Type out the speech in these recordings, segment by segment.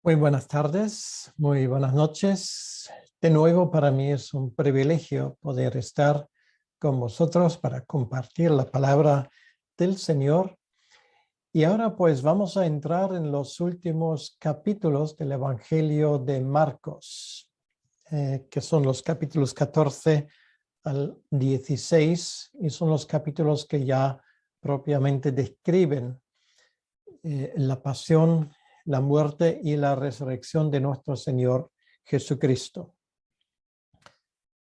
Muy buenas tardes, muy buenas noches. De nuevo, para mí es un privilegio poder estar con vosotros para compartir la palabra del Señor. Y ahora pues vamos a entrar en los últimos capítulos del Evangelio de Marcos, que son los capítulos 14 al 16, y son los capítulos que ya propiamente describen la pasión, la muerte y la resurrección de nuestro Señor Jesucristo.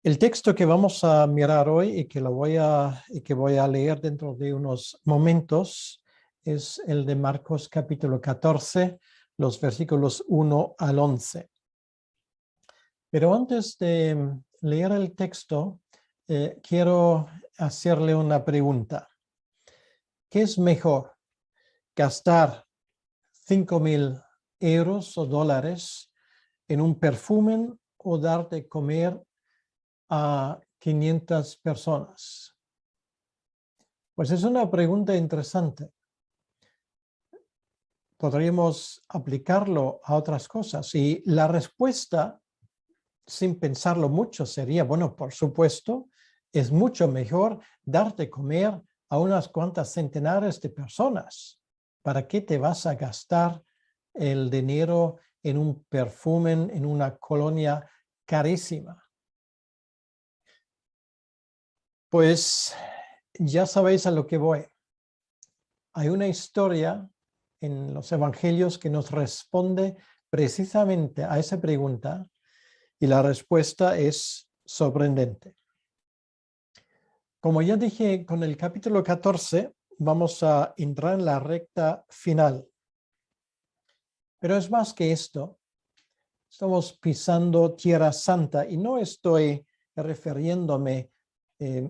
El texto que vamos a mirar hoy y que voy a leer dentro de unos momentos es el de Marcos capítulo 14, los versículos 1 al 11. Pero antes de leer el texto, quiero hacerle una pregunta. ¿Qué es mejor? ¿Gastar 5.000 euros o dólares en un perfume o dar de comer a 500 personas? Pues es una pregunta interesante. Podríamos aplicarlo a otras cosas y la respuesta, sin pensarlo mucho, sería, bueno, por supuesto, es mucho mejor dar de comer a unas cuantas centenares de personas. ¿Para qué te vas a gastar el dinero en un perfume, en una colonia carísima? Pues ya sabéis a lo que voy. Hay una historia en los evangelios que nos responde precisamente a esa pregunta y la respuesta es sorprendente. Como ya dije, con el capítulo 14 vamos a entrar en la recta final. Pero es más que esto. Estamos pisando Tierra Santa y no estoy refiriéndome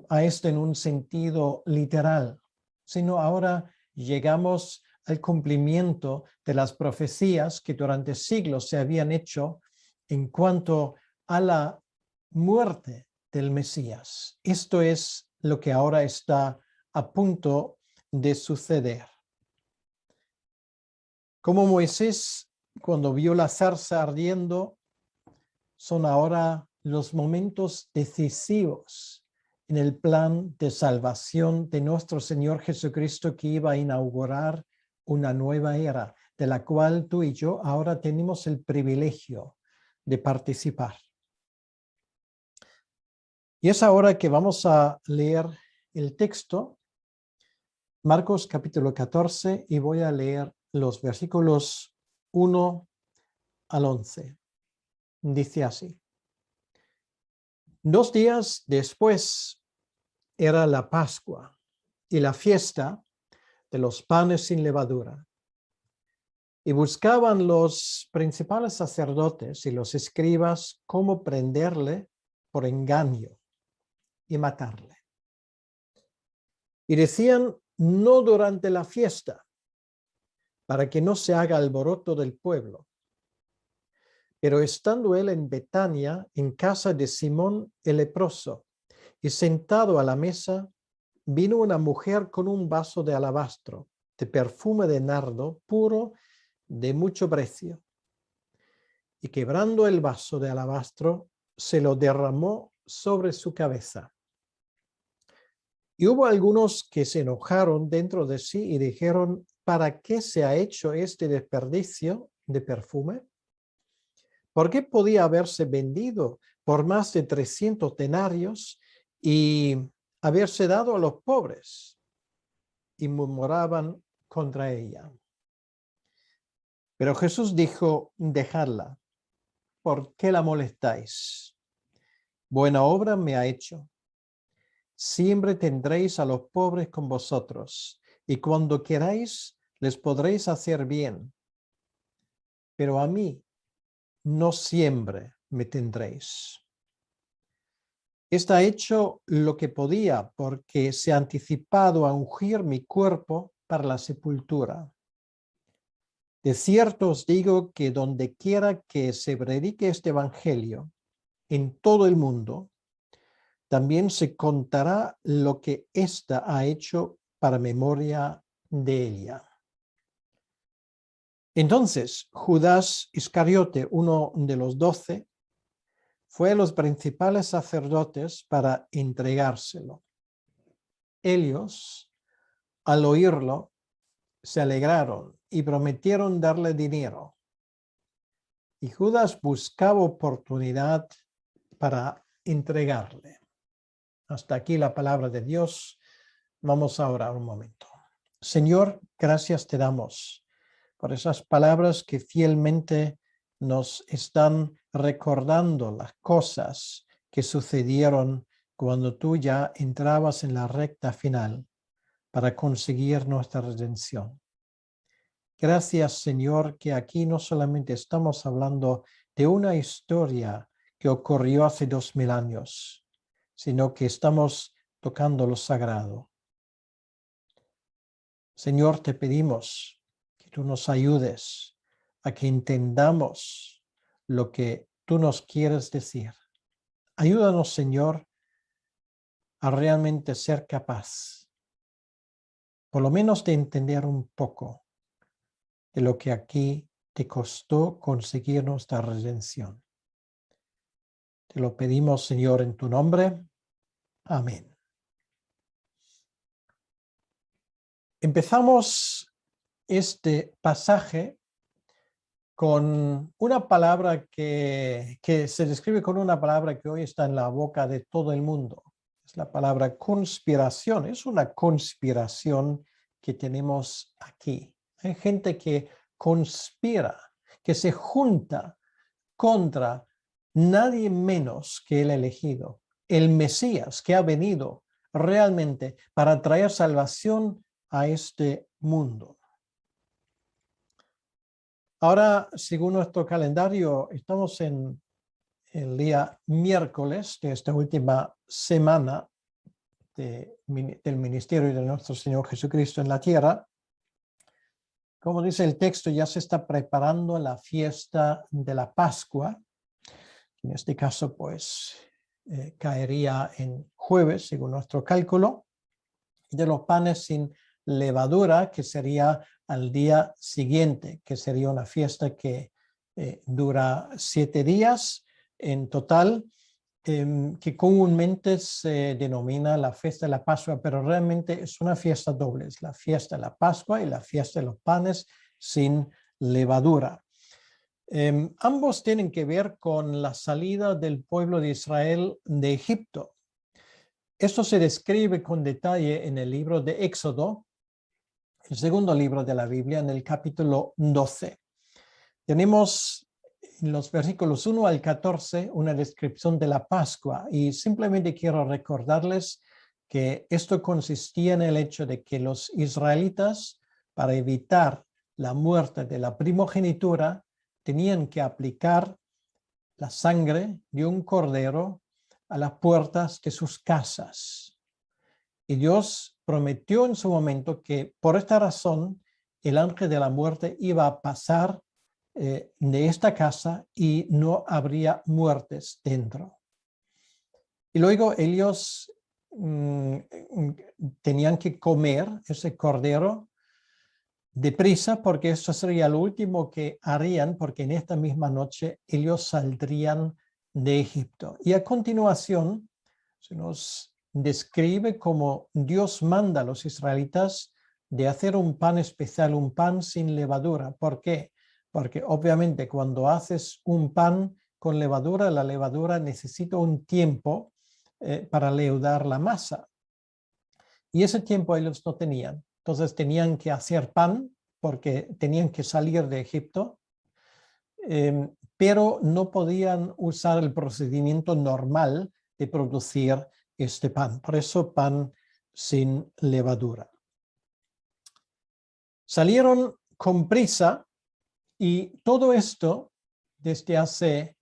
a esto en un sentido literal, sino ahora llegamos al cumplimiento de las profecías que durante siglos se habían hecho en cuanto a la muerte del Mesías. Esto es lo que ahora está a punto de suceder. Como Moisés, cuando vio la zarza ardiendo, son ahora los momentos decisivos en el plan de salvación de nuestro Señor Jesucristo, que iba a inaugurar una nueva era, de la cual tú y yo ahora tenemos el privilegio de participar. Y es ahora que vamos a leer el texto, Marcos capítulo 14, y voy a leer los versículos 1 al 11. Dice así: 2 días después era la Pascua y la fiesta de los panes sin levadura. Y buscaban los principales sacerdotes y los escribas cómo prenderle por engaño y matarle. Y decían: no durante la fiesta, para que no se haga alboroto del pueblo. Pero estando él en Betania, en casa de Simón el leproso, y sentado a la mesa, vino una mujer con un vaso de alabastro, de perfume de nardo puro de mucho precio. Y quebrando el vaso de alabastro, se lo derramó sobre su cabeza. Y hubo algunos que se enojaron dentro de sí y dijeron: ¿para qué se ha hecho este desperdicio de perfume? ¿Por qué podía haberse vendido por más de 300 denarios y haberse dado a los pobres? Y murmuraban contra ella. Pero Jesús dijo: dejadla, ¿por qué la molestáis? Buena obra me ha hecho. Siempre tendréis a los pobres con vosotros, y cuando queráis les podréis hacer bien. Pero a mí no siempre me tendréis. Está hecho lo que podía, porque se ha anticipado a ungir mi cuerpo para la sepultura. De cierto os digo que donde quiera que se predique este evangelio en todo el mundo, también se contará lo que ésta ha hecho para memoria de ella. Entonces, Judas Iscariote, uno de los 12, fue a los principales sacerdotes para entregárselo. Ellos, al oírlo, se alegraron y prometieron darle dinero. Y Judas buscaba oportunidad para entregarle. Hasta aquí la palabra de Dios. Vamos a orar un momento. Señor, gracias te damos por esas palabras que fielmente nos están recordando las cosas que sucedieron cuando tú ya entrabas en la recta final para conseguir nuestra redención. Gracias, Señor, que aquí no solamente estamos hablando de una historia que ocurrió hace 2000 años, sino que estamos tocando lo sagrado. Señor, te pedimos que tú nos ayudes a que entendamos lo que tú nos quieres decir. Ayúdanos, Señor, a realmente ser capaz, por lo menos de entender un poco de lo que aquí te costó conseguir nuestra redención. Te lo pedimos, Señor, en tu nombre. Amén. Empezamos este pasaje con una palabra que se describe con una palabra que hoy está en la boca de todo el mundo. Es la palabra conspiración. Es una conspiración que tenemos aquí. Hay gente que conspira, que se junta contra nadie menos que el elegido, el Mesías que ha venido realmente para traer salvación a este mundo. Ahora, según nuestro calendario, estamos en el día miércoles de esta última semana del ministerio de nuestro Señor Jesucristo en la tierra. Como dice el texto, ya se está preparando la fiesta de la Pascua. En este caso, pues, caería en jueves, según nuestro cálculo, de los panes sin levadura, que sería al día siguiente, que sería una fiesta que dura 7 días en total, que comúnmente se denomina la fiesta de la Pascua, pero realmente es una fiesta doble, es la fiesta de la Pascua y la fiesta de los panes sin levadura. Ambos tienen que ver con la salida del pueblo de Israel de Egipto. Esto se describe con detalle en el libro de Éxodo, el segundo libro de la Biblia, en el capítulo 12. Tenemos en los versículos 1 al 14 una descripción de la Pascua y simplemente quiero recordarles que esto consistía en el hecho de que los israelitas, para evitar la muerte de la primogenitura, tenían que aplicar la sangre de un cordero a las puertas de sus casas. Y Dios prometió en su momento que por esta razón el ángel de la muerte iba a pasar de esta casa y no habría muertes dentro. Y luego ellos tenían que comer ese cordero deprisa, porque eso sería lo último que harían, porque en esta misma noche ellos saldrían de Egipto. Y a continuación se nos describe cómo Dios manda a los israelitas de hacer un pan especial, un pan sin levadura. ¿Por qué? Porque obviamente cuando haces un pan con levadura, la levadura necesita un tiempo para leudar la masa. Y ese tiempo ellos no tenían. Entonces tenían que hacer pan porque tenían que salir de Egipto, pero no podían usar el procedimiento normal de producir este pan. Por eso pan sin levadura. Salieron con prisa y todo esto desde hace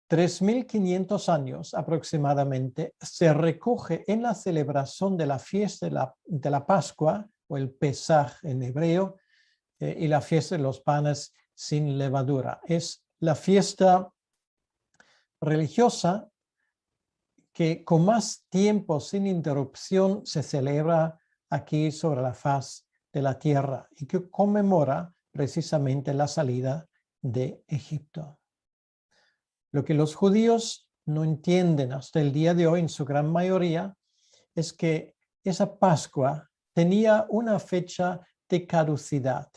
3.500 años aproximadamente se recoge en la celebración de la fiesta de la Pascua, o el Pesaj en hebreo, y la fiesta de los panes sin levadura. Es la fiesta religiosa que con más tiempo, sin interrupción, se celebra aquí sobre la faz de la tierra y que conmemora precisamente la salida de Egipto. Lo que los judíos no entienden hasta el día de hoy, en su gran mayoría, es que esa Pascua tenía una fecha de caducidad.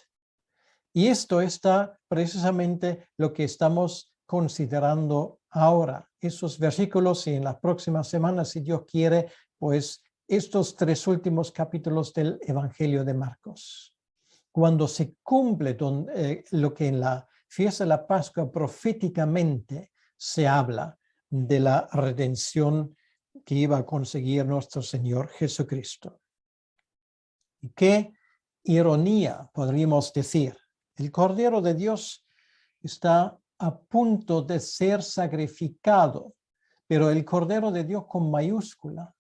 Y esto está precisamente lo que estamos considerando ahora. Esos versículos y en las próximas semanas, si Dios quiere, pues estos 3 últimos capítulos del Evangelio de Marcos. Cuando se cumple lo que en la fiesta de la Pascua proféticamente se habla de la redención que iba a conseguir nuestro Señor Jesucristo. Y qué ironía, podríamos decir. El Cordero de Dios está a punto de ser sacrificado, pero el Cordero de Dios con mayúscula.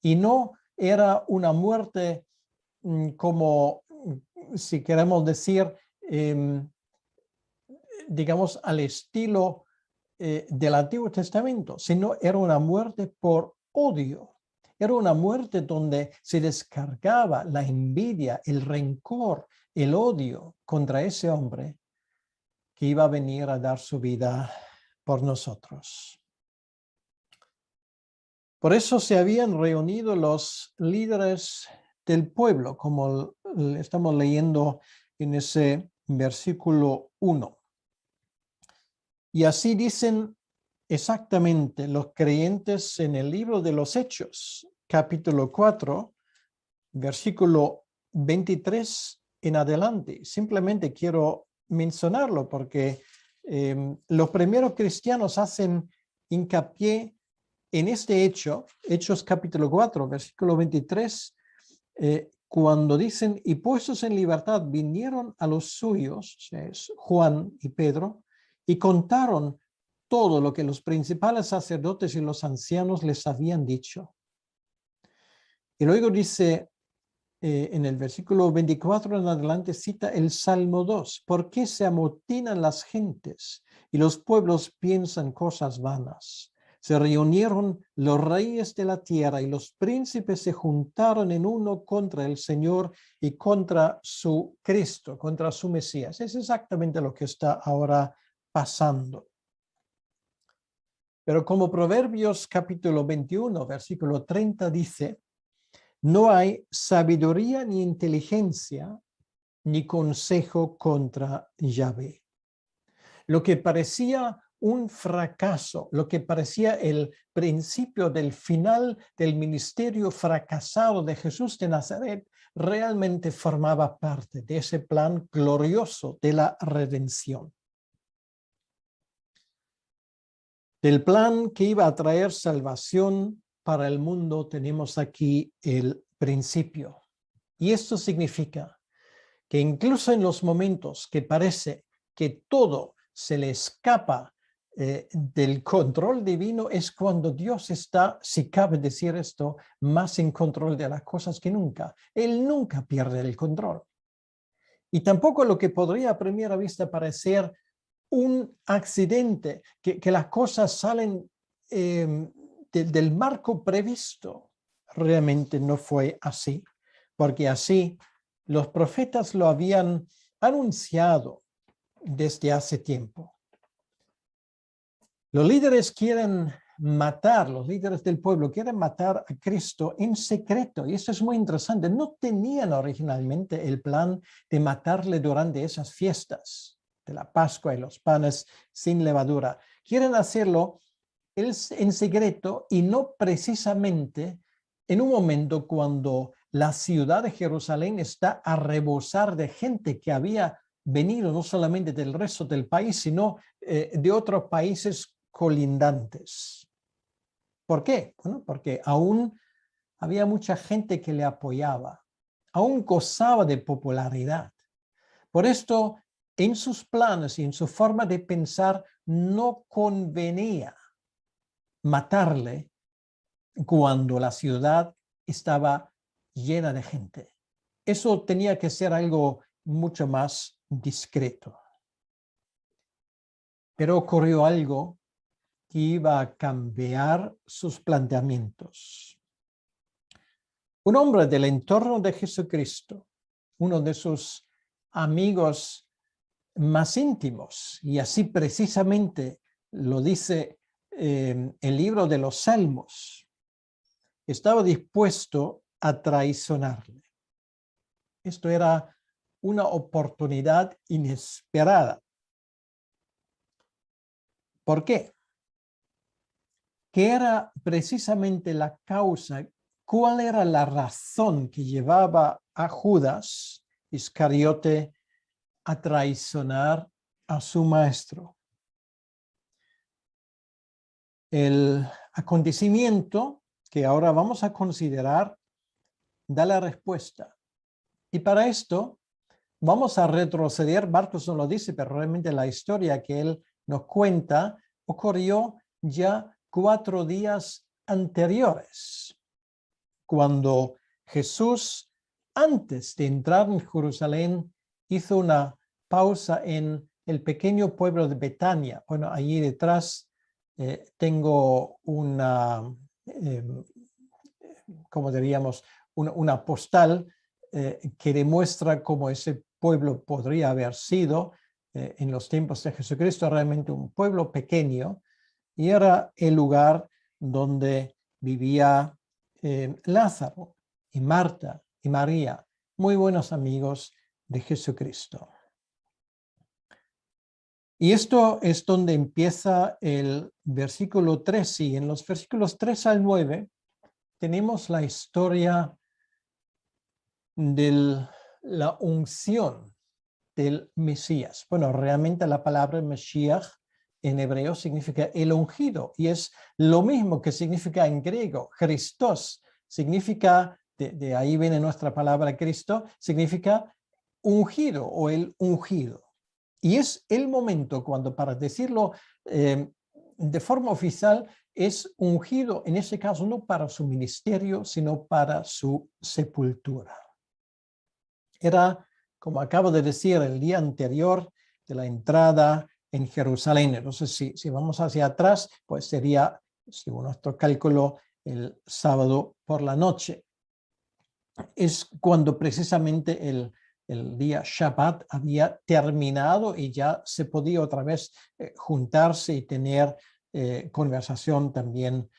Y no era una muerte como, si queremos decir, digamos, al estilo del Antiguo Testamento, sino era una muerte por odio. Era una muerte donde se descargaba la envidia, el rencor, el odio contra ese hombre que iba a venir a dar su vida por nosotros. Por eso se habían reunido los líderes del pueblo, como estamos leyendo en ese versículo 1. Y así dicen exactamente los creyentes en el libro de los Hechos, capítulo 4, versículo 23 en adelante. Simplemente quiero mencionarlo porque los primeros cristianos hacen hincapié en este hecho, Hechos capítulo 4, versículo 23, cuando dicen, y puestos en libertad vinieron a los suyos, o sea, es Juan y Pedro, y contaron todo lo que los principales sacerdotes y los ancianos les habían dicho. Y luego dice, en el versículo 24 en adelante, cita el Salmo 2. ¿Por qué se amotinan las gentes y los pueblos piensan cosas vanas? Se reunieron los reyes de la tierra y los príncipes se juntaron en uno contra el Señor y contra su Cristo, contra su Mesías. Es exactamente lo que está ahora pasando. Pero como Proverbios capítulo 21, versículo 30 dice, no hay sabiduría ni inteligencia ni consejo contra Yahvé. Lo que parecía un fracaso, lo que parecía el principio del final del ministerio fracasado de Jesús de Nazaret, realmente formaba parte de ese plan glorioso de la redención. Del plan que iba a traer salvación para el mundo, tenemos aquí el principio. Y esto significa que incluso en los momentos que parece que todo se le escapa del control divino, es cuando Dios está, si cabe decir esto, más en control de las cosas que nunca. Él nunca pierde el control. Y tampoco lo que podría a primera vista parecer un accidente, que las cosas salen del marco previsto, realmente no fue así, porque así los profetas lo habían anunciado desde hace tiempo. Los líderes quieren matar, los líderes del pueblo quieren matar a Cristo en secreto, y esto es muy interesante. No tenían originalmente el plan de matarle durante esas fiestas de la Pascua y los panes sin levadura. Quieren hacerlo en secreto y no precisamente en un momento cuando la ciudad de Jerusalén está a rebosar de gente que había venido no solamente del resto del país, sino de otros países colindantes. ¿Por qué? Bueno, porque aún había mucha gente que le apoyaba, aún gozaba de popularidad. Por esto, en sus planes y en su forma de pensar, no convenía matarle cuando la ciudad estaba llena de gente. Eso tenía que ser algo mucho más discreto. Pero ocurrió algo que iba a cambiar sus planteamientos. Un hombre del entorno de Jesucristo, uno de sus amigos más íntimos. Y así precisamente lo dice el libro de los Salmos. Estaba dispuesto a traicionarle. Esto era una oportunidad inesperada. ¿Por qué? ¿Qué era precisamente la causa? ¿Cuál era la razón que llevaba a Judas Iscariote a traicionar a su maestro? El acontecimiento que ahora vamos a considerar da la respuesta. Y para esto vamos a retroceder. Marcos no lo dice, pero realmente la historia que él nos cuenta ocurrió ya 4 días anteriores, cuando Jesús, antes de entrar en Jerusalén, hizo una pausa en el pequeño pueblo de Betania. Bueno, allí detrás tengo una, como diríamos, una postal que demuestra cómo ese pueblo podría haber sido en los tiempos de Jesucristo, realmente un pueblo pequeño, y era el lugar donde vivía Lázaro y Marta y María, muy buenos amigos de Jesucristo. Y esto es donde empieza el versículo 3, y en los versículos 3 al 9 tenemos la historia de la unción del Mesías. Bueno, realmente la palabra Mesías en hebreo significa el ungido, y es lo mismo que significa en griego. Christos significa, de ahí viene nuestra palabra Cristo, significa ungido o el ungido. Y es el momento cuando, para decirlo de forma oficial, es ungido, en ese caso no para su ministerio, sino para su sepultura. Era, como acabo de decir, el día anterior de la entrada en Jerusalén. Entonces, si vamos hacia atrás, pues sería, según nuestro cálculo, el sábado por la noche. Es cuando precisamente el día Shabbat había terminado y ya se podía otra vez juntarse y tener conversación también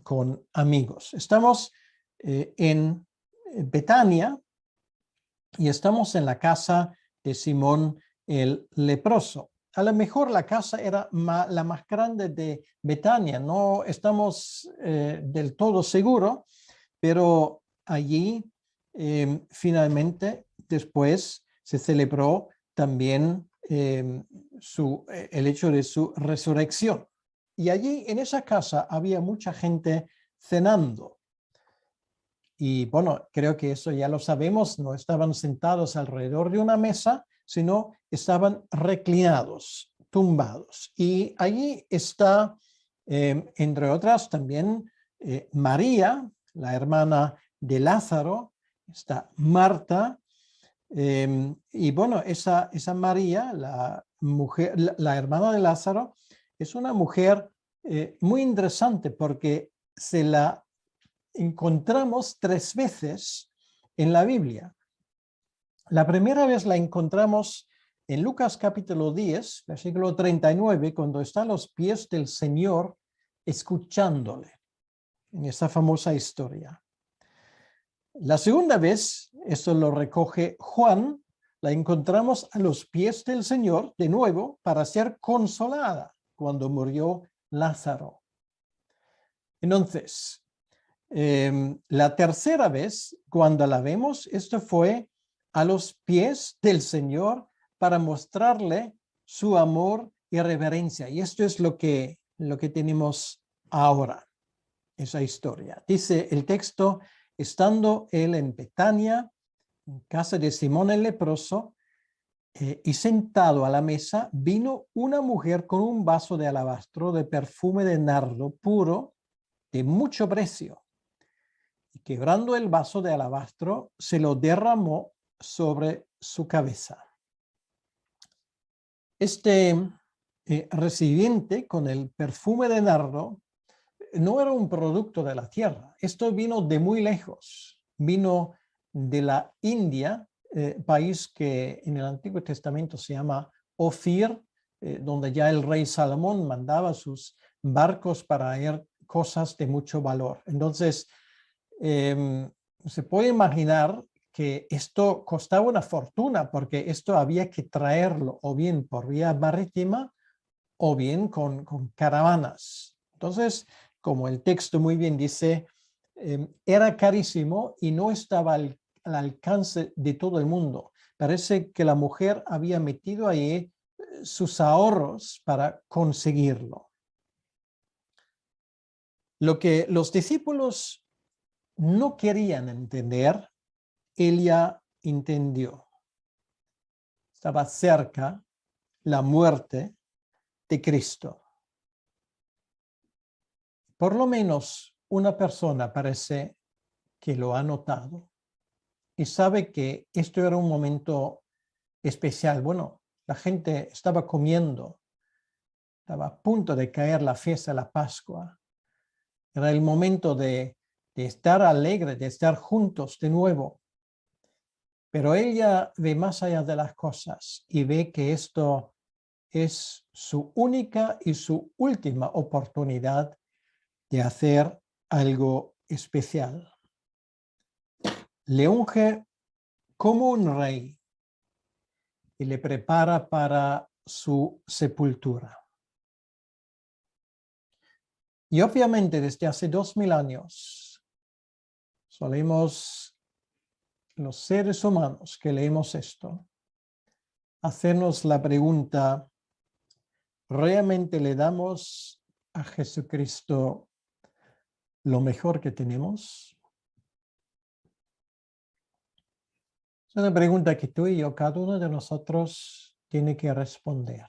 con amigos. Estamos en Betania y estamos en la casa de Simón el leproso. A lo mejor la casa era la más grande de Betania, no estamos del todo seguros, pero allí finalmente después se celebró también el hecho de su resurrección. Y allí en esa casa había mucha gente cenando. Y bueno, creo que eso ya lo sabemos, no estaban sentados alrededor de una mesa, sino estaban reclinados, tumbados. Y allí está, entre otras, también María, la hermana de Lázaro, está Marta, y bueno, esa María, la mujer, la hermana de Lázaro, es una mujer muy interesante porque se la encontramos 3 veces en la Biblia. La primera vez la encontramos en Lucas capítulo 10, versículo 39, cuando está a los pies del Señor escuchándole, en esa famosa historia. La segunda vez, esto lo recoge Juan, la encontramos a los pies del Señor de nuevo para ser consolada cuando murió Lázaro. Entonces, la tercera vez, cuando la vemos, esto fue a los pies del Señor para mostrarle su amor y reverencia. Y esto es lo que tenemos ahora, esa historia. Dice el texto: estando él en Betania, en casa de Simón el leproso, y sentado a la mesa, vino una mujer con un vaso de alabastro de perfume de nardo puro de mucho precio. Y quebrando el vaso de alabastro, se lo derramó sobre su cabeza. Este recipiente con el perfume de nardo no era un producto de la tierra. Esto vino de muy lejos. Vino de la India, país que en el Antiguo Testamento se llama Ofir, donde ya el rey Salomón mandaba sus barcos para traer cosas de mucho valor. Entonces, se puede imaginar que esto costaba una fortuna porque esto había que traerlo o bien por vía marítima o bien con caravanas. Entonces, como el texto muy bien dice, era carísimo y no estaba al alcance de todo el mundo. Parece que la mujer había metido ahí sus ahorros para conseguirlo. Lo que los discípulos no querían entender, ella entendió. Estaba cerca la muerte de Cristo. Por lo menos una persona parece que lo ha notado y sabe que esto era un momento especial. Bueno, la gente estaba comiendo, estaba a punto de caer la fiesta de la Pascua. Era el momento de estar alegre, de estar juntos de nuevo. Pero ella ve más allá de las cosas y ve que esto es su única y su última oportunidad de hacer algo especial. Le unge como un rey y le prepara para su sepultura. Y obviamente desde hace 2000 años solemos los seres humanos que leemos esto hacernos la pregunta: ¿realmente le damos a Jesucristo lo mejor que tenemos? Es una pregunta que tú y yo, cada uno de nosotros, tiene que responder.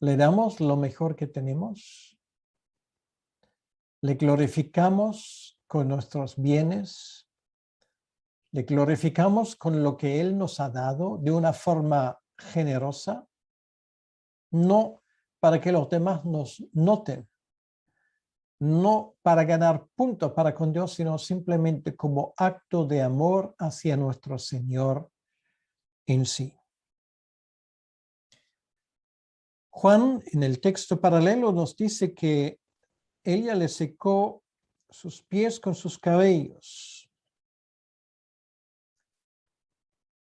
¿Le damos lo mejor que tenemos? ¿Le glorificamos con nuestros bienes? ¿Le glorificamos con lo que Él nos ha dado de una forma generosa? No para que los demás nos noten, no para ganar puntos para con Dios, sino simplemente como acto de amor hacia nuestro Señor en sí. Juan, en el texto paralelo, nos dice que ella le secó sus pies con sus cabellos.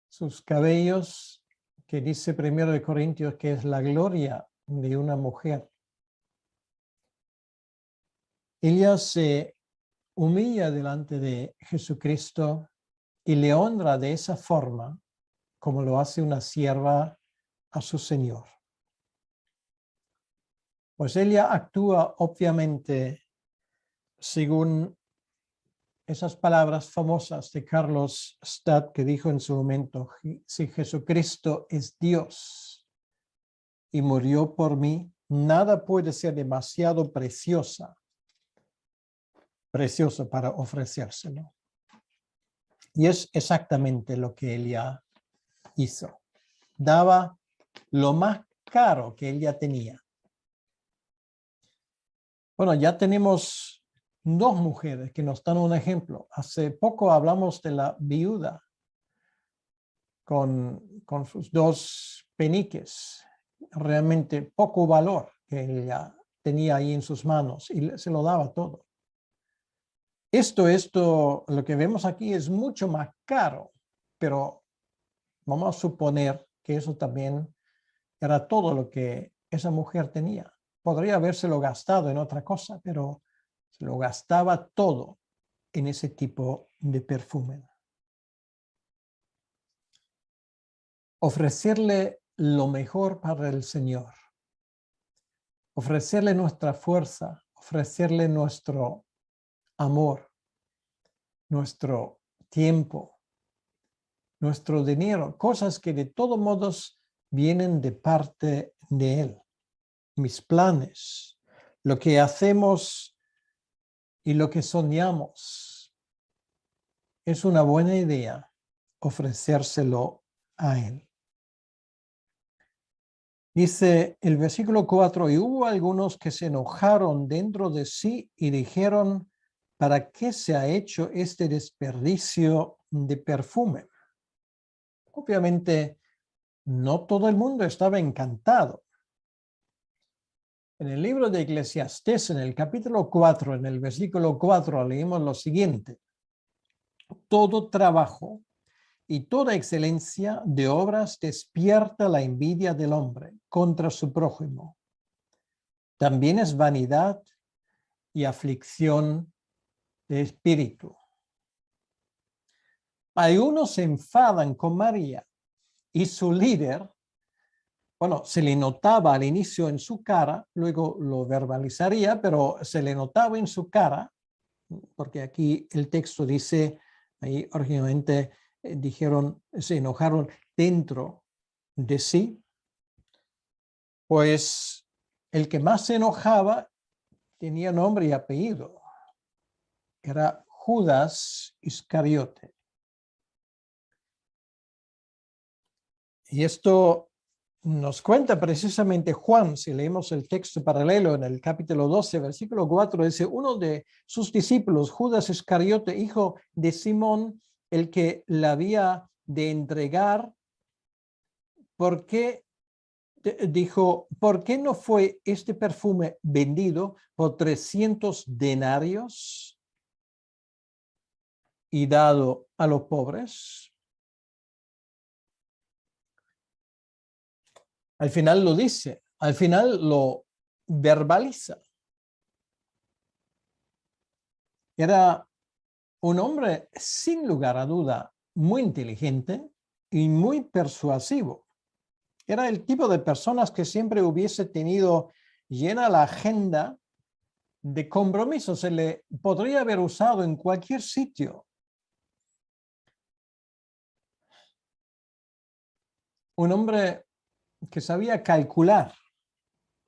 Sus cabellos, que dice 1 Corintios que es la gloria de una mujer. Ella se humilla delante de Jesucristo y le honra de esa forma como lo hace una sierva a su Señor. Pues ella actúa obviamente según esas palabras famosas de Carlos Stadt, que dijo en su momento: si Jesucristo es Dios y murió por mí, nada puede ser demasiado precioso para ofrecérselo. Y es exactamente lo que ella hizo. Daba lo más caro que ella tenía. Bueno, ya tenemos dos mujeres que nos dan un ejemplo. Hace poco hablamos de la viuda con sus 2 peniques, realmente poco valor que ella tenía ahí en sus manos y se lo daba todo. Esto, lo que vemos aquí es mucho más caro, pero vamos a suponer que eso también era todo lo que esa mujer tenía. Podría habérselo gastado en otra cosa, pero se lo gastaba todo en ese tipo de perfume. Ofrecerle lo mejor para el Señor. Ofrecerle nuestra fuerza, ofrecerle nuestro amor, nuestro tiempo, nuestro dinero, cosas que de todos modos vienen de parte de Él. Mis planes, lo que hacemos y lo que soñamos. Es una buena idea ofrecérselo a Él. Dice el versículo 4, y hubo algunos que se enojaron dentro de sí y dijeron: ¿para qué se ha hecho este desperdicio de perfume. Obviamente, no todo el mundo estaba encantado. En el libro de Eclesiastés, en el capítulo 4, en el versículo 4, leemos lo siguiente: todo trabajo y toda excelencia de obras despierta la envidia del hombre contra su prójimo. También es vanidad y aflicción de espíritu. Algunos se enfadan con María y su líder, bueno, se le notaba al inicio en su cara, luego lo verbalizaría, pero se le notaba en su cara, porque aquí el texto dice, ahí originalmente dijeron, se enojaron dentro de sí, pues el que más se enojaba tenía nombre y apellido. Era Judas Iscariote. Y esto nos cuenta precisamente Juan, si leemos el texto paralelo en el capítulo 12, versículo 4, dice, uno de sus discípulos, Judas Iscariote, hijo de Simón, el que la había de entregar, dijo, ¿por qué no fue este perfume vendido por 300 denarios y dado a los pobres? Al final lo dice, al final lo verbaliza. Era un hombre, sin lugar a duda, muy inteligente y muy persuasivo. Era el tipo de personas que siempre hubiese tenido llena la agenda de compromisos. Se le podría haber usado en cualquier sitio. Un hombre que sabía calcular,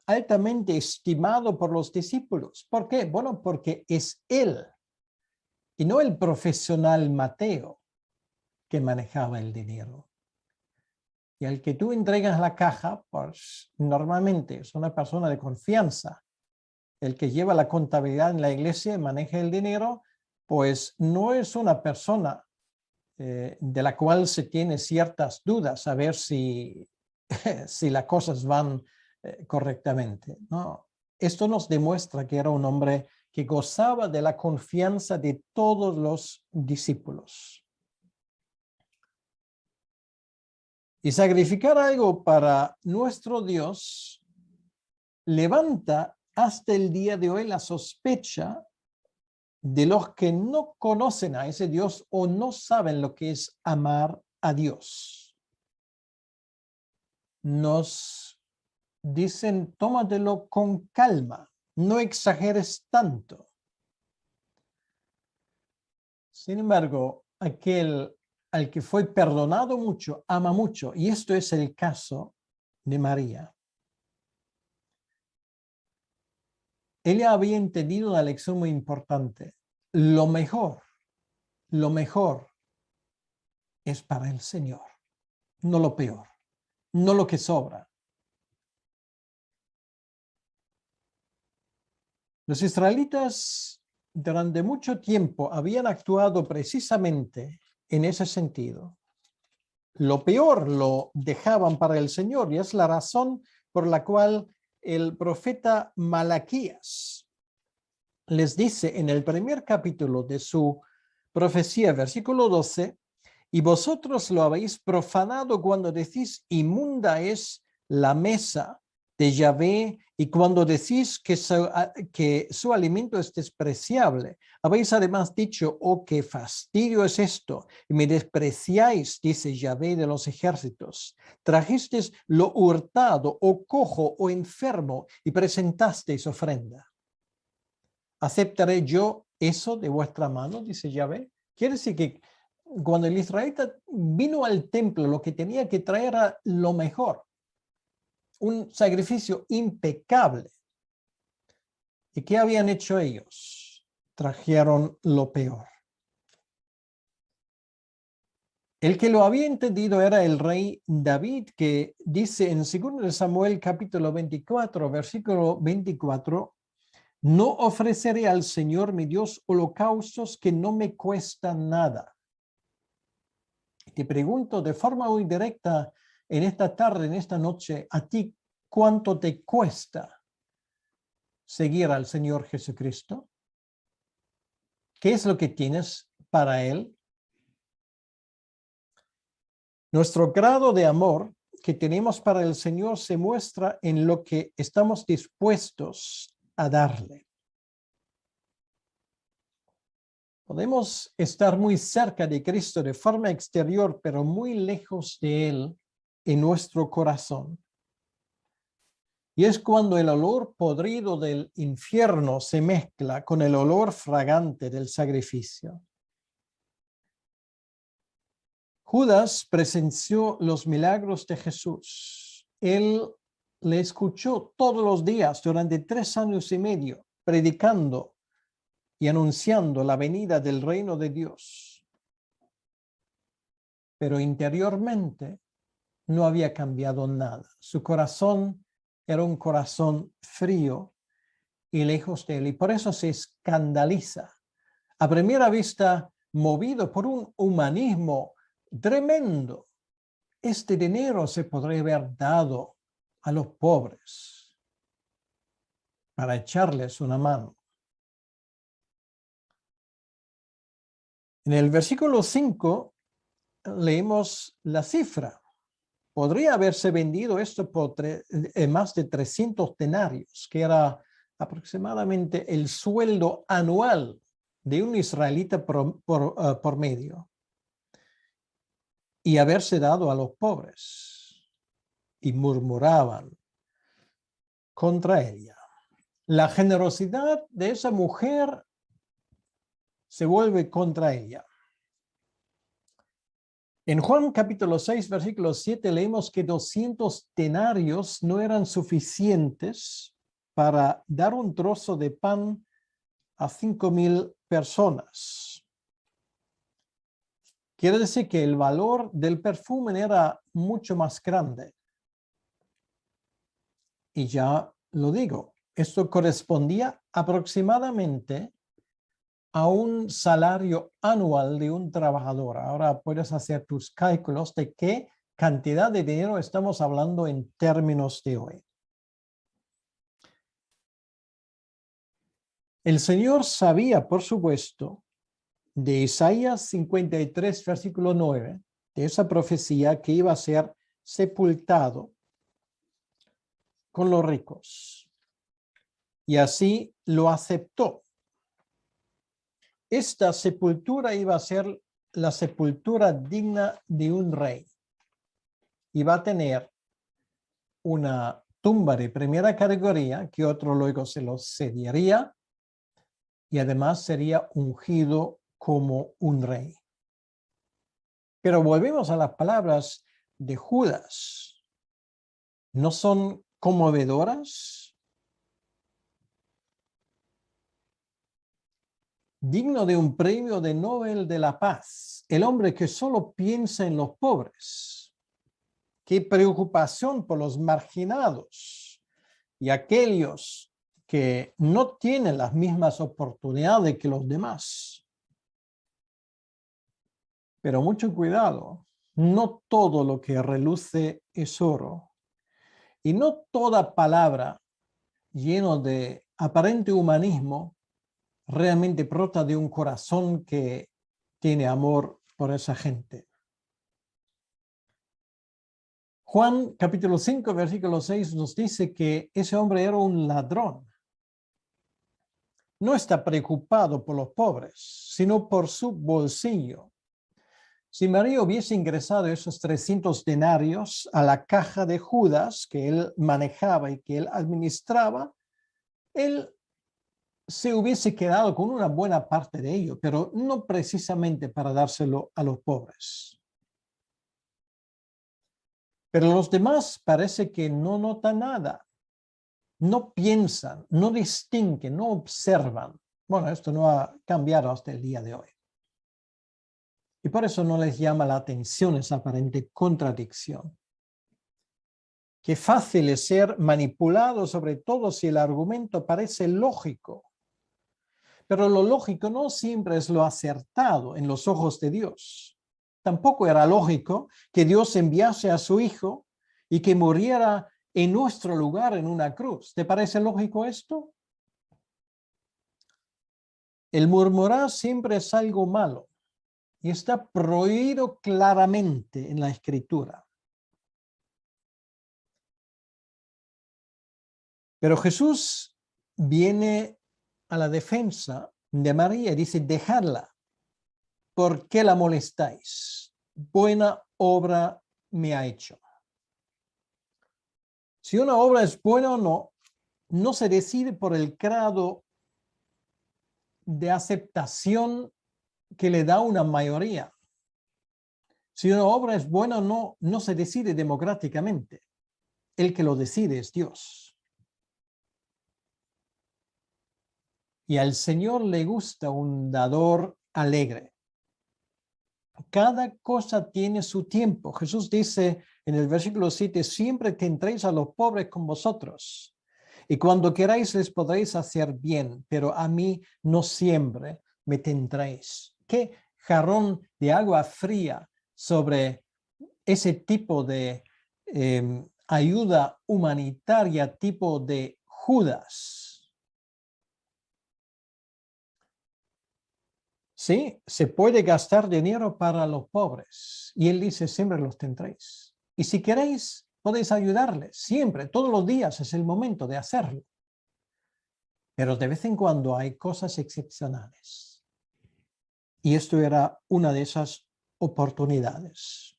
altamente estimado por los discípulos. ¿Por qué? Bueno, porque es él y no el profesional Mateo que manejaba el dinero. Y al que tú entregas la caja, pues normalmente es una persona de confianza. El que lleva la contabilidad en la iglesia y maneja el dinero, pues no es una persona de la cual se tiene ciertas dudas a ver si, si las cosas van correctamente. No. Esto nos demuestra que era un hombre que gozaba de la confianza de todos los discípulos. Y sacrificar algo para nuestro Dios levanta hasta el día de hoy la sospecha de los que no conocen a ese Dios o no saben lo que es amar a Dios. Nos dicen, tómatelo con calma, no exageres tanto. Sin embargo, aquel al que fue perdonado mucho, ama mucho, y esto es el caso de María. Ella había entendido una lección muy importante. Lo mejor es para el Señor, no lo peor, no lo que sobra. Los israelitas durante mucho tiempo habían actuado precisamente en ese sentido. Lo peor lo dejaban para el Señor y es la razón por la cual el profeta Malaquías les dice en el primer capítulo de su profecía, versículo 12, y vosotros lo habéis profanado cuando decís inmunda es la mesa de Yahvé y cuando decís que su alimento es despreciable. Habéis además dicho, oh, qué fastidio es esto, y me despreciáis, dice Yahvé de los ejércitos. Trajisteis lo hurtado, o cojo, o enfermo, y presentasteis ofrenda. ¿Aceptaré yo eso de vuestra mano? Dice Yahvé. Quiere decir que cuando el israelita vino al templo, lo que tenía que traer era lo mejor, un sacrificio impecable. ¿Y qué habían hecho ellos? Trajeron lo peor. El que lo había entendido era el rey David, que dice en 2 Samuel capítulo 24, versículo 24, no ofreceré al Señor mi Dios holocaustos que no me cuestan nada. Te pregunto de forma muy directa en esta tarde, en esta noche, a ti, ¿cuánto te cuesta seguir al Señor Jesucristo? ¿Qué es lo que tienes para Él? Nuestro grado de amor que tenemos para el Señor se muestra en lo que estamos dispuestos a darle. Podemos estar muy cerca de Cristo de forma exterior, pero muy lejos de Él en nuestro corazón. Y es cuando el olor podrido del infierno se mezcla con el olor fragante del sacrificio. Judas presenció los milagros de Jesús. Él le escuchó todos los días durante 3 años y medio, predicando y anunciando la venida del reino de Dios. Pero interiormente no había cambiado nada. Su corazón era un corazón frío y lejos de Él. Y por eso se escandaliza. A primera vista, movido por un humanismo tremendo, este dinero se podría haber dado a los pobres para echarles una mano. En el versículo 5 leemos la cifra. Podría haberse vendido esto por más de 300 denarios, que era aproximadamente el sueldo anual de un israelita por medio, y haberse dado a los pobres. Y murmuraban contra ella. La generosidad de esa mujer se vuelve contra ella. En Juan capítulo 6, versículo 7, leemos que 200 denarios no eran suficientes para dar un trozo de pan a 5,000 personas. Quiere decir que el valor del perfume era mucho más grande. Y ya lo digo, esto correspondía aproximadamente a un salario anual de un trabajador. Ahora puedes hacer tus cálculos de qué cantidad de dinero estamos hablando en términos de hoy. El Señor sabía, por supuesto, de Isaías 53, versículo 9, de esa profecía que iba a ser sepultado con los ricos. Y así lo aceptó. Esta sepultura iba a ser la sepultura digna de un rey. Iba a tener una tumba de primera categoría que otro luego se lo cedería y además sería ungido como un rey. Pero volvemos a las palabras de Judas. ¿No son conmovedoras? Digno de un premio de Nobel de la Paz, el hombre que solo piensa en los pobres. Qué preocupación por los marginados y aquellos que no tienen las mismas oportunidades que los demás. Pero mucho cuidado, no todo lo que reluce es oro. Y no toda palabra llena de aparente humanismo realmente brota de un corazón que tiene amor por esa gente. Juan capítulo 5, versículo 6 nos dice que ese hombre era un ladrón. No está preocupado por los pobres, sino por su bolsillo. Si María hubiese ingresado esos 300 denarios a la caja de Judas que él manejaba y que él administraba, él se hubiese quedado con una buena parte de ello, pero no precisamente para dárselo a los pobres. Pero los demás parece que no notan nada, no piensan, no distinguen, no observan. Bueno, esto no ha cambiado hasta el día de hoy. Y por eso no les llama la atención esa aparente contradicción. Qué fácil es ser manipulado, sobre todo si el argumento parece lógico. Pero lo lógico no siempre es lo acertado en los ojos de Dios. tampoco era lógico que Dios enviase a su Hijo y que muriera en nuestro lugar en una cruz. ¿Te parece lógico esto? El murmurar siempre es algo malo y está prohibido claramente en la Escritura. Pero Jesús viene a la defensa de María y dice, dejadla. ¿Por qué la molestáis? Buena obra me ha hecho. Si una obra es buena o no, no se decide por el grado de aceptación que le da una mayoría. Si una obra es buena o no, no se decide democráticamente. El que lo decide es Dios. Y al Señor le gusta un dador alegre. Cada cosa tiene su tiempo. Jesús dice en el versículo 7, siempre tendréis a los pobres con vosotros. Y cuando queráis les podréis hacer bien, pero a mí no siempre me tendréis. ¿Qué jarrón de agua fría sobre ese tipo de ayuda humanitaria tipo de Judas? Sí, se puede gastar dinero para los pobres. Y él dice, siempre los tendréis. Y si queréis, podéis ayudarles. Siempre, todos los días es el momento de hacerlo. Pero de vez en cuando hay cosas excepcionales. Y esto era una de esas oportunidades.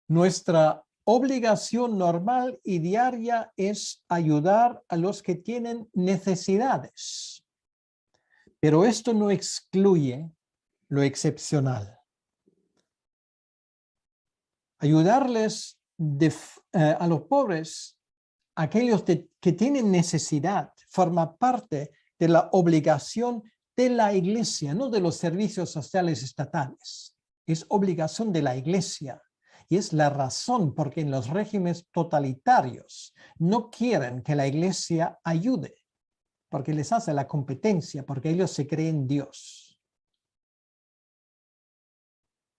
Nuestra obligación normal y diaria es ayudar a los que tienen necesidades. Pero esto no excluye lo excepcional. Ayudarles a los pobres, aquellos que tienen necesidad, forma parte de la obligación de la iglesia, no de los servicios sociales estatales. Es obligación de la iglesia. Y es la razón por qué en los regímenes totalitarios no quieren que la iglesia ayude, porque les hace la competencia, porque ellos se creen Dios.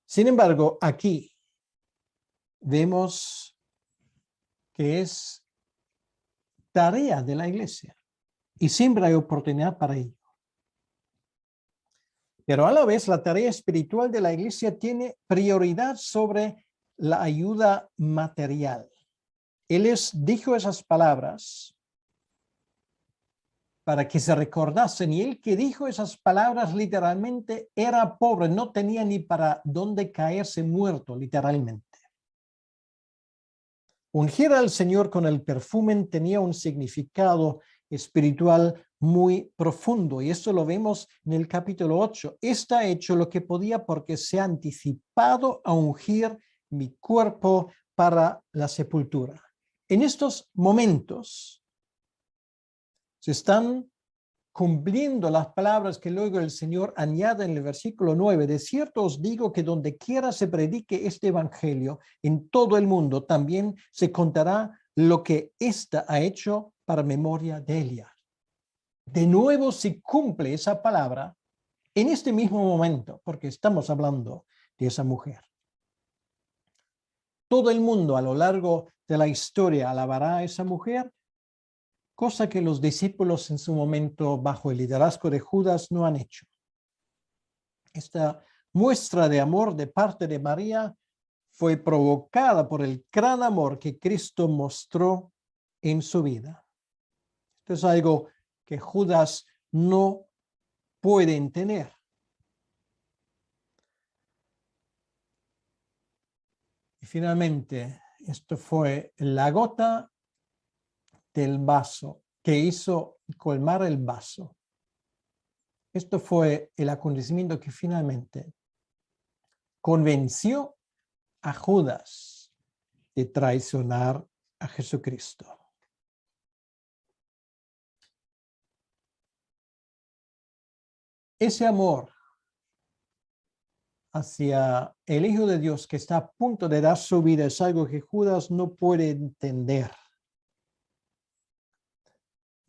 Sin embargo, aquí vemos que es tarea de la iglesia y siempre hay oportunidad para ello. Pero a la vez la tarea espiritual de la iglesia tiene prioridad sobre la ayuda material. Él dijo esas palabras para que se recordasen, y él que dijo esas palabras literalmente era pobre, no tenía ni para dónde caerse muerto literalmente. Ungir al Señor con el perfume tenía un significado espiritual muy profundo, y esto lo vemos en el capítulo 8. Está hecho lo que podía porque se ha anticipado a ungir mi cuerpo para la sepultura. En estos momentos se están cumpliendo las palabras que luego el Señor añade en el versículo 9. De cierto os digo que donde quiera se predique este evangelio en todo el mundo, también se contará lo que ésta ha hecho para memoria de ella. De nuevo se cumple esa palabra en este mismo momento, porque estamos hablando de esa mujer. Todo el mundo a lo largo de la historia alabará a esa mujer, cosa que los discípulos en su momento bajo el liderazgo de Judas no han hecho. Esta muestra de amor de parte de María fue provocada por el gran amor que Cristo mostró en su vida. Esto es algo que Judas no puede entender. Y finalmente, esto fue la gota del vaso que hizo colmar el vaso. Esto fue el acontecimiento que finalmente convenció a Judas de traicionar a Jesucristo. Ese amor hacia el Hijo de Dios que está a punto de dar su vida es algo que Judas no puede entender.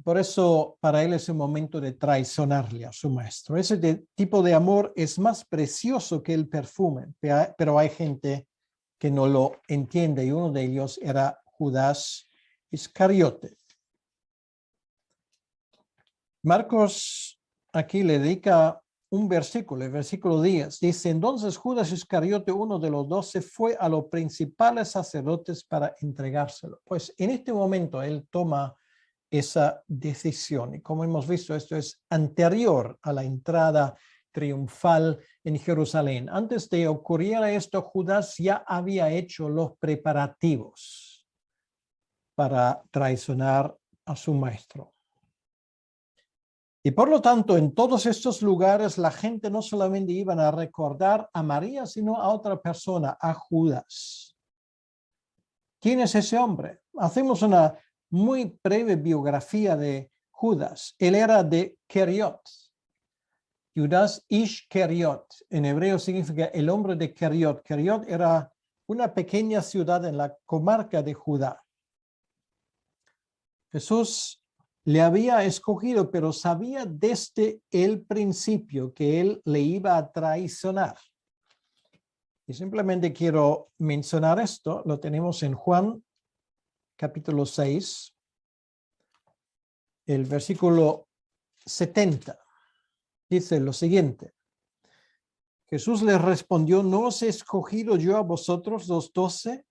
Por eso para él es un momento de traicionarle a su maestro. Ese tipo de amor es más precioso que el perfume, pero hay gente que no lo entiende y uno de ellos era Judas Iscariote. Marcos aquí le dedica un versículo, el versículo 10. Dice, entonces Judas Iscariote, uno de los 12, fue a los principales sacerdotes para entregárselo. Pues en este momento él toma esa decisión. Y como hemos visto, esto es anterior a la entrada triunfal en Jerusalén. Antes de ocurriera esto, Judas ya había hecho los preparativos para traicionar a su maestro. Y por lo tanto, en todos estos lugares, la gente no solamente iban a recordar a María, sino a otra persona, a Judas. ¿Quién es ese hombre? Hacemos una muy breve biografía de Judas. Él era de Keriot. Judas Ish Keriot. En hebreo significa el hombre de Keriot. Keriot era una pequeña ciudad en la comarca de Judá. Jesús le había escogido, pero sabía desde el principio que él le iba a traicionar. Y simplemente quiero mencionar esto. Lo tenemos en Juan capítulo 6, el versículo 70. Dice lo siguiente. Jesús les respondió, ¿no os he escogido yo a vosotros los 12?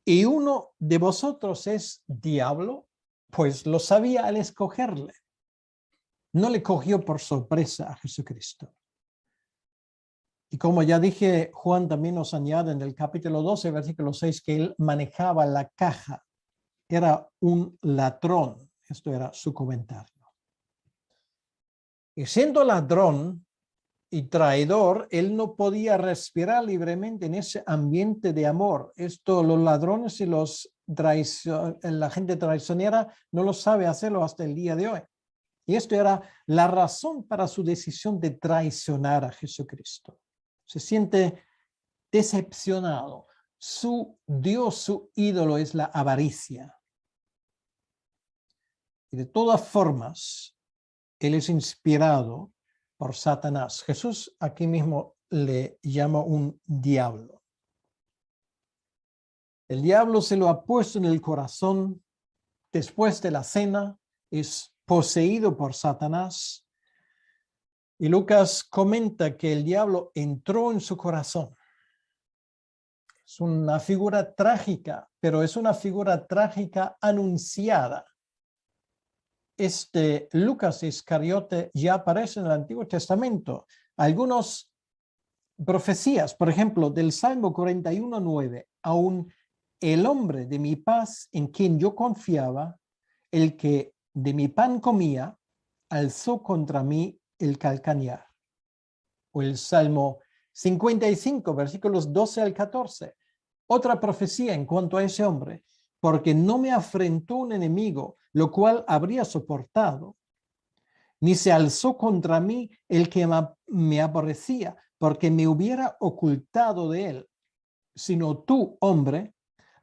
¿Y uno de vosotros es diablo? Pues lo sabía al escogerle. No le cogió por sorpresa a Jesucristo. Y como ya dije, Juan también nos añade en el capítulo 12, versículo 6, que él manejaba la caja. Era un ladrón. Esto era su comentario. Y siendo ladrón y traidor, él no podía respirar libremente en ese ambiente de amor. Esto los ladrones y la gente traicionera no lo sabe hacerlo hasta el día de hoy. Y esto era la razón para su decisión de traicionar a Jesucristo. Se siente decepcionado. Su Dios, su ídolo es la avaricia. Y de todas formas, él es inspirado por Satanás. Jesús aquí mismo le llama un diablo. El diablo se lo ha puesto en el corazón después de la cena, es poseído por Satanás. Y Lucas comenta que el diablo entró en su corazón. Es una figura trágica, pero es una figura trágica anunciada. Lucas Iscariote ya aparece en el Antiguo Testamento. Algunas profecías, por ejemplo, del Salmo 41:9, aún el hombre de mi paz en quien yo confiaba, el que de mi pan comía, alzó contra mí el calcañar. O el Salmo 55, versículos 12 al 14. Otra profecía en cuanto a ese hombre, porque no me afrentó un enemigo, lo cual habría soportado, ni se alzó contra mí el que me aborrecía, porque me hubiera ocultado de él, sino tú, hombre,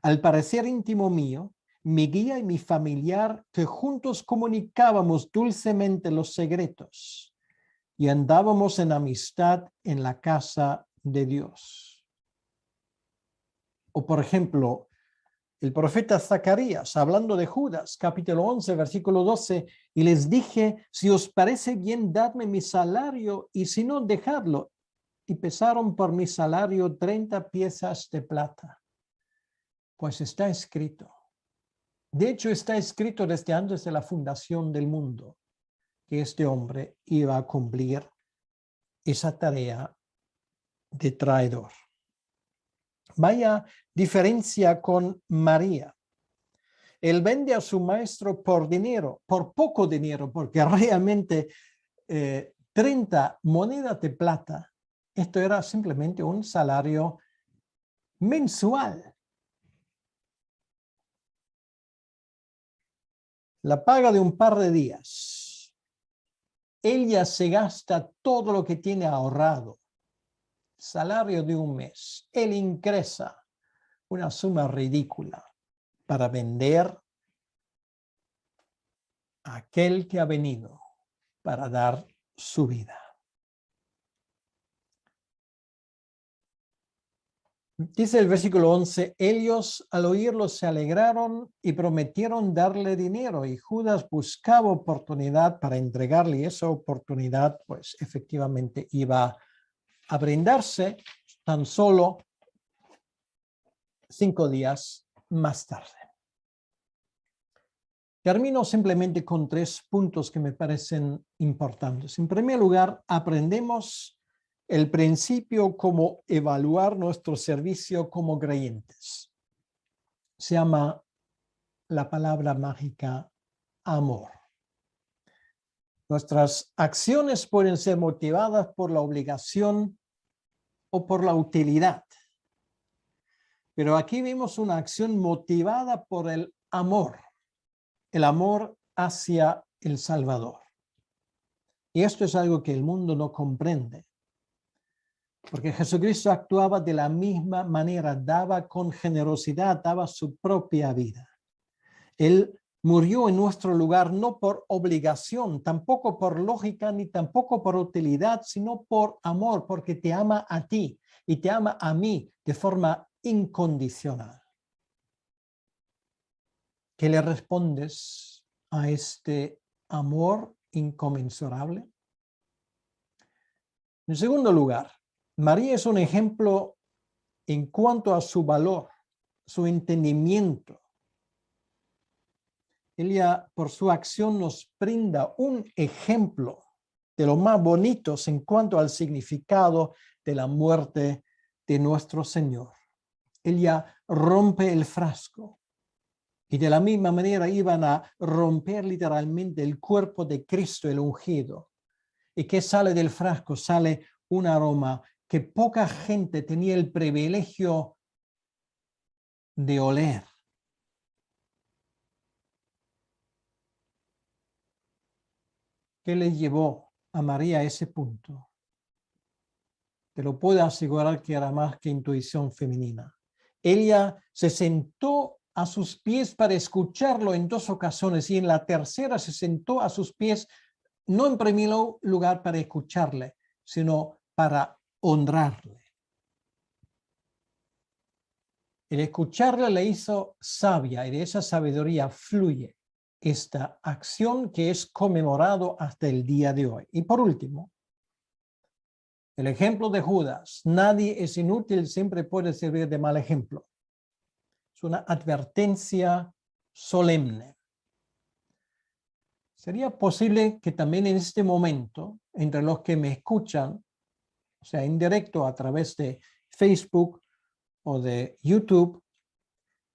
al parecer íntimo mío, mi guía y mi familiar, que juntos comunicábamos dulcemente los secretos y andábamos en amistad en la casa de Dios. O por ejemplo, el profeta Zacarías, hablando de Judas, capítulo 11, versículo 12, y les dije, si os parece bien, dadme mi salario, y si no, dejadlo. Y pesaron por mi salario 30 piezas de plata. Pues está escrito. De hecho, está escrito desde antes de la fundación del mundo, que este hombre iba a cumplir esa tarea de traidor. Vaya diferencia con María. Él vende a su maestro por dinero, por poco dinero, porque realmente 30 monedas de plata, esto era simplemente un salario mensual. La paga de un par de días. Ella se gasta todo lo que tiene ahorrado. Salario de un mes. Él ingresa una suma ridícula para vender aquel que ha venido para dar su vida. Dice el versículo 11, ellos al oírlo se alegraron y prometieron darle dinero, y Judas buscaba oportunidad para entregarle, y esa oportunidad pues efectivamente iba a brindarse tan solo 5 días más tarde. Termino simplemente con 3 puntos que me parecen importantes. En primer lugar, aprendemos el principio como evaluar nuestro servicio como creyentes. Se llama la palabra mágica amor. Nuestras acciones pueden ser motivadas por la obligación o por la utilidad. Pero aquí vimos una acción motivada por el amor hacia el Salvador. Y esto es algo que el mundo no comprende. Porque Jesucristo actuaba de la misma manera, daba con generosidad, daba su propia vida. Él murió en nuestro lugar no por obligación, tampoco por lógica, ni tampoco por utilidad, sino por amor, porque te ama a ti y te ama a mí de forma incondicional. ¿Qué le respondes a este amor inconmensurable? En segundo lugar, María es un ejemplo en cuanto a su valor, su entendimiento. Ella, por su acción, nos brinda un ejemplo de lo más bonitos en cuanto al significado de la muerte de nuestro Señor. Ella rompe el frasco y de la misma manera iban a romper literalmente el cuerpo de Cristo, el ungido. ¿Y qué sale del frasco? Sale un aroma que poca gente tenía el privilegio de oler. ¿Qué le llevó a María a ese punto? Te lo puedo asegurar que era más que intuición femenina. Ella se sentó a sus pies para escucharlo en 2 ocasiones y en la tercera se sentó a sus pies no en primer lugar para escucharle, sino para honrarle. El escucharle le hizo sabia y de esa sabiduría fluye esta acción que es conmemorado hasta el día de hoy. Y por último, el ejemplo de Judas. Nadie es inútil, siempre puede servir de mal ejemplo. Es una advertencia solemne. ¿Sería posible que también en este momento, entre los que me escuchan, o sea, en directo a través de Facebook o de YouTube,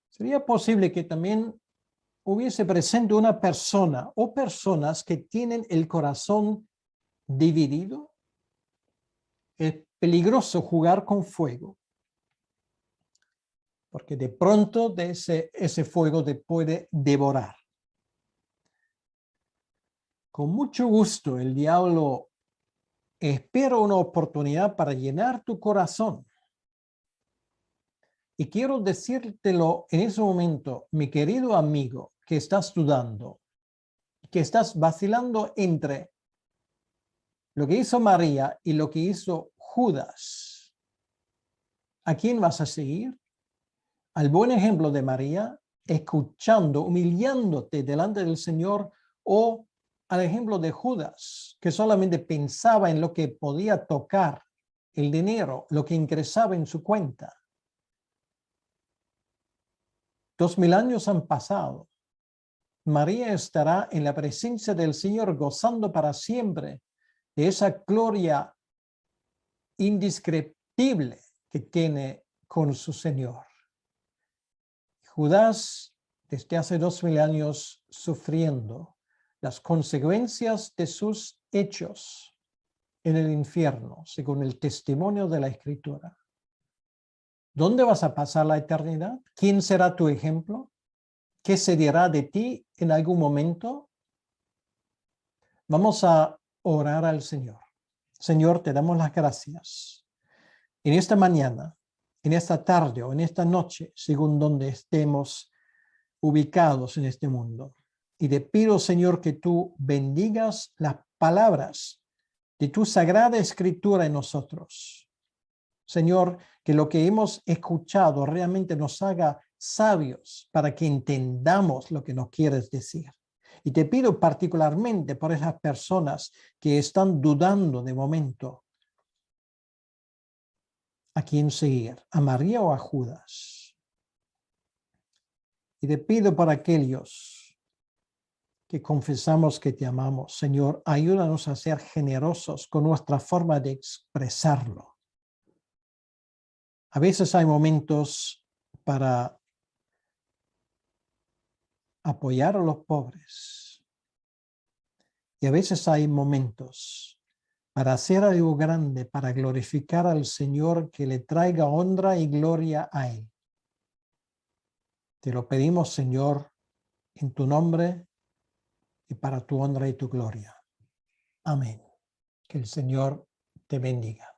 sería posible que también hubiese presente una persona o personas que tienen el corazón dividido? Es peligroso jugar con fuego, porque de pronto de ese fuego te puede devorar. Con mucho gusto el diablo espera una oportunidad para llenar tu corazón. Y quiero decírtelo en ese momento, mi querido amigo, que estás dudando, que estás vacilando entre lo que hizo María y lo que hizo Judas. ¿A quién vas a seguir? ¿Al buen ejemplo de María, escuchando, humillándote delante del Señor, o al ejemplo de Judas, que solamente pensaba en lo que podía tocar, el dinero, lo que ingresaba en su cuenta? 2000 años han pasado. María estará en la presencia del Señor gozando para siempre de esa gloria indescriptible que tiene con su Señor. Judas, desde hace 2000 años, sufriendo las consecuencias de sus hechos en el infierno, según el testimonio de la Escritura. ¿Dónde vas a pasar la eternidad? ¿Quién será tu ejemplo? ¿Qué se dirá de ti en algún momento? Vamos a orar al Señor. Señor, te damos las gracias. En esta mañana, en esta tarde o en esta noche, según donde estemos ubicados en este mundo, Y te pido, Señor, que tú bendigas las palabras de tu sagrada escritura en nosotros. Señor, que lo que hemos escuchado realmente nos haga sabios para que entendamos lo que nos quieres decir. Y te pido particularmente por esas personas que están dudando de momento a quién seguir, a María o a Judas. Y te pido por aquellos que confesamos que te amamos. Señor, ayúdanos a ser generosos con nuestra forma de expresarlo. A veces hay momentos para apoyar a los pobres. Y a veces hay momentos para hacer algo grande, para glorificar al Señor, que le traiga honra y gloria a Él. Te lo pedimos, Señor, en tu nombre y para tu honra y tu gloria. Amén. Que el Señor te bendiga.